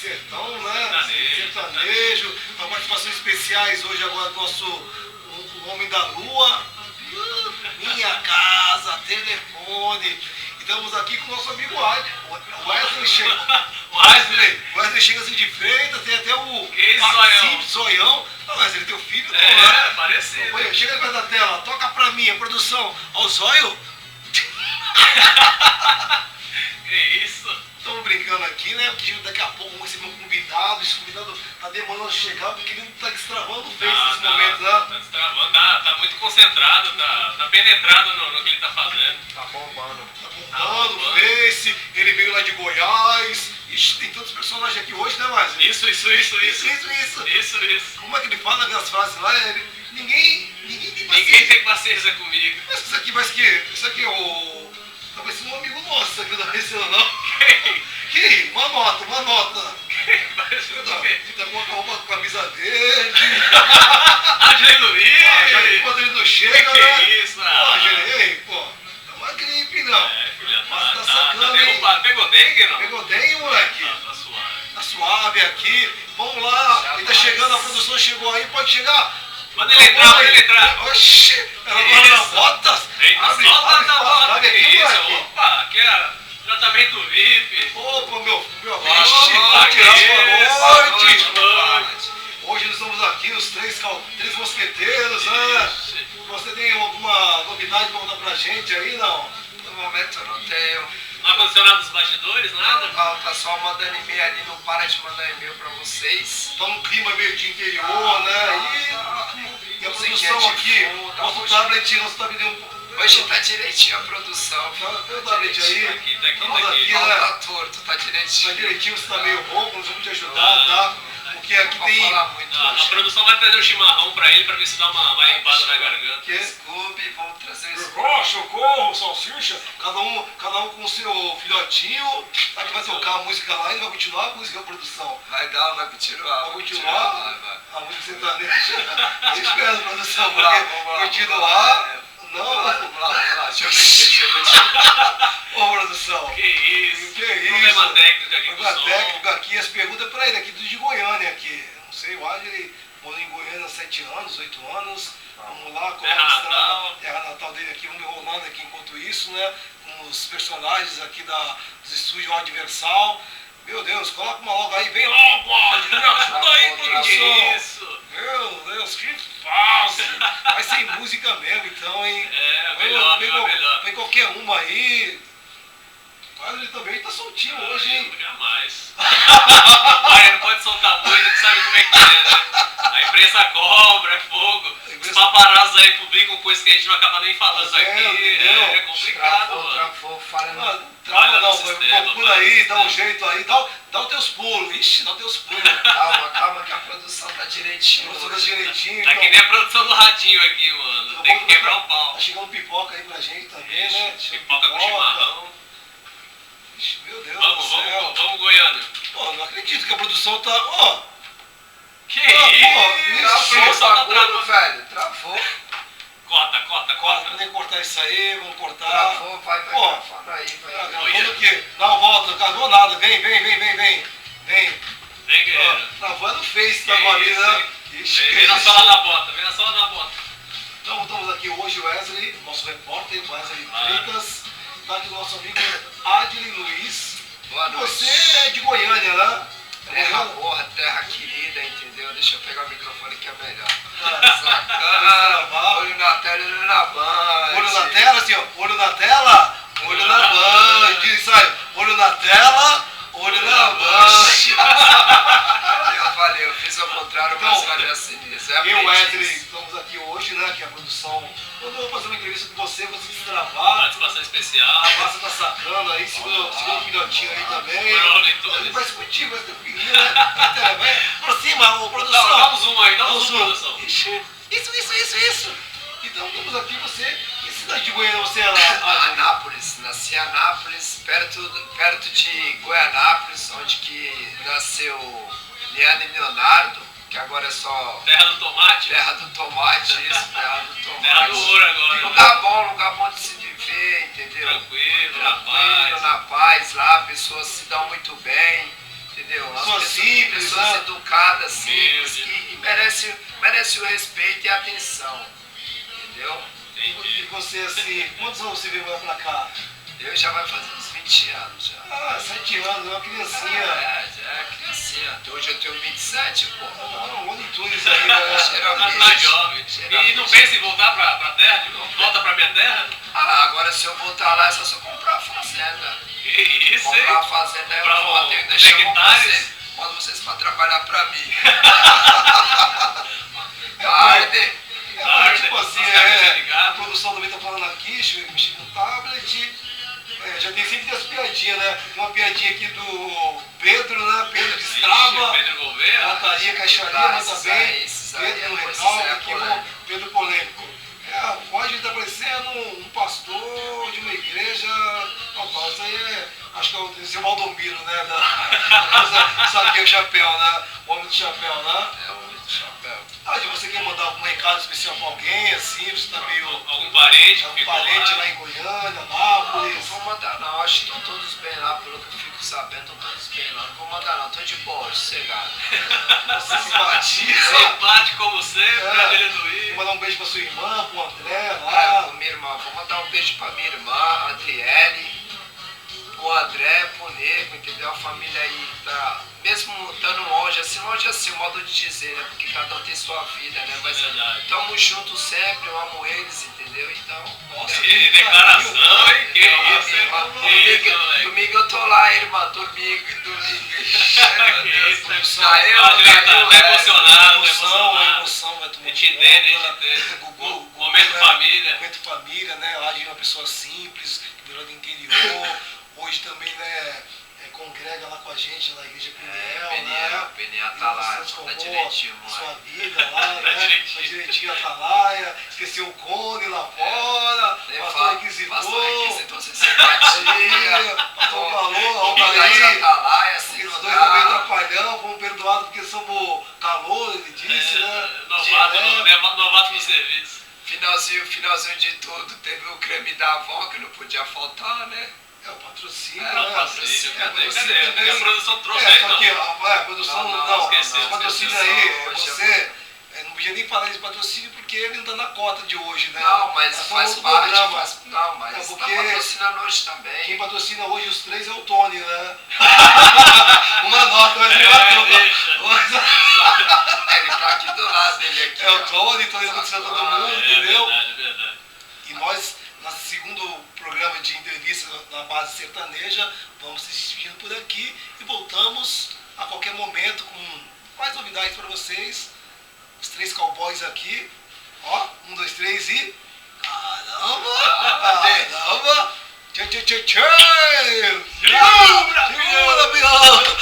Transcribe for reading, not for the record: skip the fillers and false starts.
sertão, né? Sertanejo. Com participações especiais hoje agora do nosso o Homem da Lua. Minha casa, telefone. E estamos aqui com o nosso amigo Wesley chega. Wesley chega assim de Freitas, tem até o Zoião. Ah, Wesley, teu filho? Parecido. Olha, chega perto da tela, toca pra mim, a produção. Ó, o Zóio. Que isso? Estamos brincando aqui, né? Porque daqui a pouco vamos receber um convidado. Esse convidado tá demorando chegar porque ele não tá destravando o Face nesse momento, né? Tá destravando, tá muito concentrado, tá penetrado no que ele tá fazendo. Tá bombando o Face, ele veio lá de Goiás. Ixi, tem tantos personagens aqui hoje, né, Wesley? Isso. Como é que ele fala aquelas frases lá? Ninguém tem paciência. Ninguém tem paciência comigo. Mas isso aqui é o... Tá parecendo um amigo nosso, isso aqui não tá parecendo não. Que? Uma nota. Tá com uma camisa verde. Adley Luiz! Enquanto ele não chega, que né? É isso, Pô, tá uma gripe, não. Filha, Mas tá sacando, hein? Pegou dengue, não? Pegou dengue, moleque? Tá suave. Tá suave aqui. Vamos lá. Ele tá chegando, a produção chegou aí, pode chegar. Manda ele entrar. Oxi, ela vai nas botas. Abre aqui, moleque. Opa, aqui é tratamento VIP. Opa, meu Boa noite. Hoje nós estamos aqui, os três mosqueteiros, né? Você tem alguma novidade pra contar pra gente aí, não? No momento eu não tenho. Não aconteceu nada nos bastidores, nada? Não, tá só mandando e-mail ali, não para de mandar e-mail pra vocês. Tá num clima meio de interior, né? E a produção aqui, nosso tablet Hoje tá direitinho a produção. Tem o tablet aí? Aqui, Não, né? tá torto, tá direitinho. Tá direitinho, você tá meio rouco, nós vamos te ajudar, tá? Porque aqui Não tem... vou falar muito A hoje. produção vai trazer um chimarrão pra ele pra ver se dá uma limpada na garganta. Desculpe, vou trazer isso. Socorro, salsicha, cada um com o seu filhotinho, tá que vai tocar a música lá e vai continuar a música, a produção. Vai continuar. Vai continuar? Vai. A música sertaneja. Eu espero, produção, Vamos lá, porque continuar... Não, Vamos lá. Deixa eu mexer. Ô, produção. Que isso? Problema técnico aqui com o Problema som. técnico aqui, as perguntas pra ele aqui de Goiânia aqui. Não sei, o Adley morou em Goiânia há 7 anos, 8 anos. Vamos lá, terra natal dele aqui, vamos enrolando aqui enquanto isso, né? Com os personagens aqui dos estúdios Adversal. Meu Deus, coloca uma logo aí, vem logo, Adley, me ajuda aí, produção. Que isso? Meu Deus, que fácil. Vai sem música mesmo, então, hein? Melhor. Vem qualquer uma aí. Mas ele também tá soltinho hoje, hein? Jamais. Pai, não pode soltar muito, que sabe como é que é, né? A imprensa cobra, é fogo. Os paparazzi aí publicam coisas que a gente não acaba nem falando aqui. É complicado, mano. Travou, falha no... Trava não, procura aí, dá um jeito aí, dá os teus pulos, ixi, dá os teus pulos. Calma que a produção tá direitinho. A produção tá direitinho. Tá que nem a produção do Ratinho aqui, mano. Tem que quebrar o pau. Tá chegando pipoca aí pra gente também, né? Pipoca com chimarrão. Ixi, meu Deus do céu. Vamos, Goiânia. Pô, não acredito que a produção tá... Ó. Que isso? Travou, velho. Travou. Corta. Podem cortar isso aí, vamos cortar. Travou, vai gravando aí. Gravando o quê? Dá uma volta, não gravou nada. Vem. Vem, guerreiro. Travou é no Face, tá ali, né? Vem na sala da bota, Então estamos aqui hoje, o Wesley, nosso repórter, Wesley Freitas. Tá aqui o nosso amigo Adley Luiz. Boa noite. Você é de Goiânia, né? Terra boa, terra querida, entendeu? Deixa eu pegar o microfone que é melhor. Sacana. Olho na tela e olho na Band. Olho na tela, assim, ó. Olho na tela, olho na Band. Sai, olho na tela, olho na Band. Valeu. Fiz ao contrário, mas valeu assim mesmo. Eu e o Wesley estamos aqui hoje, né? Que a produção... Quando eu vou fazer uma entrevista com você destravar. Participação especial. A massa tá sacando aí, segura o filhotinho aí também. Ele parece contigo, parece teu filhinho, né? Aproxima, ô produção. Dá um zoom aí, produção. Isso. Então estamos aqui, você. Que cidade de Goiânia você é lá? Anápolis. Nasci em Anápolis, perto de Goianápolis, onde que nasceu Leandro e Leonardo, que agora é só... Terra do tomate, isso, terra do tomate. Terra do ouro agora. Lugar bom de se viver, entendeu? Tranquilo, na paz. Lá, pessoas se dão muito bem, entendeu? Pessoas simples, pessoas né? educadas, simples, Humilde. e merece o respeito e a atenção, entendeu? E Entendi. você, assim, quantos anos você veio pra cá? Eu já vai fazer uns 20 anos já. Ah, 7 anos, uma criancinha. Já é criancinha. Hoje eu tenho 27, pô. Ah, um Looney Tunes aí, né? Mas mais jovem. E não pensa em voltar pra terra? Tipo, volta pra minha terra? Ah, agora se eu voltar lá é só se eu comprar a fazenda. Que isso, hein? Comprar a fazenda Comprar eu vou um ter que deixar hectares? vocês pra trabalhar pra mim. Arde. É, tipo assim, As cabeças de a gado. produção também tá falando aqui, mexendo no tablet. Já tem sempre as piadinhas, né? Tem uma piadinha aqui do Pedro, né? Pedro de Strava. Pedro Gouveia? Lataria, caixaria, mas também. Pedro no recalque, aqui, Pedro polêmico. O Roger tá parecendo um pastor de uma igreja. Opa, isso aí acho que é o seu Valdomiro, né? Sabia o chapéu, né? O homem do chapéu, né? É o chapéu. Você quer mandar algum recado especial pra alguém, assim? Você tá meio. Algum parente que Algum ficou parente lá lá? em Goiânia, Não Nápoles? vou mandar não, acho que estão todos bem lá, pelo que eu fico sabendo, estão todos bem lá. Não vou mandar não, tô de boa, sossegado. Você simpatia. Simpático como sempre, É. pra ele não ir. Vou mandar um beijo pra sua irmã, pro André Ah, lá. pro minha irmã, vou mandar um beijo pra minha irmã, a Adriele, pro André, pro Nego, entendeu? A família aí tá, mesmo estando longe assim, o modo de dizer, né? Porque cada um tem sua vida, né? Mas Verdade. tamo juntos sempre, eu amo eles, entendeu? Então. Nossa, que declaração, hein? Que então, isso, hein? Que isso, domingo, moleque. domingo eu tô lá, irmã, domingo. Que isso, né? Caiu, Tá emocionado, A emocionado. emoção vai tomar A gente entende, a gente conta. entende. Gugu, Momento né? família. Momento família, né? Lá de uma pessoa simples, que virou do interior. Hoje também, né? Congrega lá com a gente na igreja Peniel, né? Peniel tá lá, tá direitinho, a sua moleque. vida lá, né? Tá direitinho. Tá direitinho a Atalaia, esqueceu o Cone lá fora, pastor requisitou. Pastor requisitou sem simpatia. Pastor falou, ó, Humildade aí. Atalaia, Porque assim os não dois também dá. trapalhão, fomos perdoados porque somos calor, ele disse, né? Novato no serviço. Finalzinho de tudo, teve o creme da avó que não podia faltar, né? É o patrocínio, É, o né? patrocínio, cadê? patrocínio Cadê? também. A produção trouxe aí, Só não? que a produção não, esqueceu, esse patrocínio esqueceu. aí, você não podia nem falar desse patrocínio porque ele não tá na cota de hoje, né? Não, mas É só faz outro parte, programa. não, mas É tá porque- patrocinando hoje também. Quem patrocina hoje os três é o Tony, né? Uma nota, mas ele matou. Ele tá aqui do lado dele aqui. É o ó. Tony patrocina todo mundo, É entendeu? verdade, é verdade. E nós, no segundo programa de entrevista na base sertaneja, vamos se despedindo por aqui e voltamos a qualquer momento com mais novidades para vocês. Os três cowboys aqui. Ó, 1, 2, 3 e. Caramba! Caramba! Tchau, tchau, tchau, tchau! Tchau, Brasil! Tchau, Brasil!